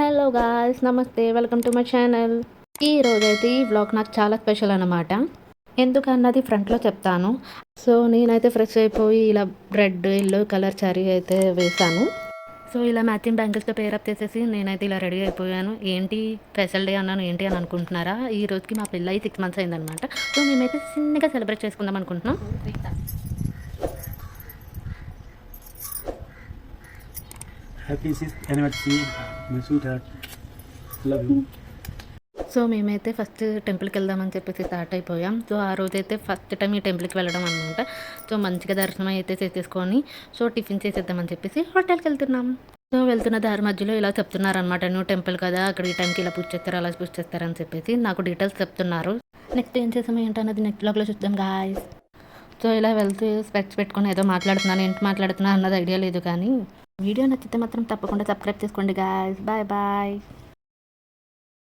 Hello guys, నమస్తే, welcome to my channel. ఈ రోజైతే ఈ వ్లాగ్ నాకు చాలా స్పెషల్ అనమాట. ఎందుకన్నది ఫ్రంట్లో చెప్తాను. సో నేనైతే ఫ్రెష్ అయిపోయి ఇలా రెడ్ ఎల్లో కలర్ శారీ అయితే వేసాను. సో ఇలా మ్యాచింగ్ బ్యాంగిల్స్తో పేరప్ చేసేసి నేనైతే ఇలా రెడీ అయిపోయాను. ఏంటి స్పెషల్ డే అన్నాను ఏంటి అని అనుకుంటున్నారా? ఈ రోజుకి మా పెళ్ళి 6 months అయిందనమాట. సో మేమైతే చిన్నగా సెలబ్రేట్ చేసుకుందాం అనుకుంటున్నాం. Happy 6th anniversary my sweetheart, love you. So మేమైతే ఫస్ట్ టెంపుల్కి వెళ్దామని చెప్పేసి స్టార్ట్ అయిపోయాం. సో ఆ రోజైతే ఫస్ట్ టైం ఈ టెంపుల్కి వెళ్ళడం అనమాట. సో మంచిగా దర్శనం అయితే చేసేసుకొని సో టిఫిన్ చేసేద్దామని చెప్పేసి హోటల్కి వెళ్తున్నాం. సో వెళ్తున్న దారి మధ్యలో ఇలా చెప్తున్నారనమాట, నువ్వు టెంపుల్ కదా, అక్కడ ఈ టైంకి ఇలా పూజ చేస్తారు, అలా పూజ చేస్తారని చెప్పేసి నాకు డీటెయిల్స్ చెప్తున్నారు. నెక్స్ట్ ఏం చేసాము ఏంటన్నది నెక్స్ట్ బ్లాగ్లో చూద్దాం గాయ్స్. సో ఇలా వెళ్తూ స్పెక్ట్స్ పెట్టుకొని ఏదో మాట్లాడుతున్నాను, ఏంటి మాట్లాడుతున్నా అన్నది ఐడియా లేదు, కానీ వీడియో నచ్చితే మాత్రం తప్పకుండా సబ్స్క్రైబ్ చేసుకోండి గాయ్స్. Bye bye.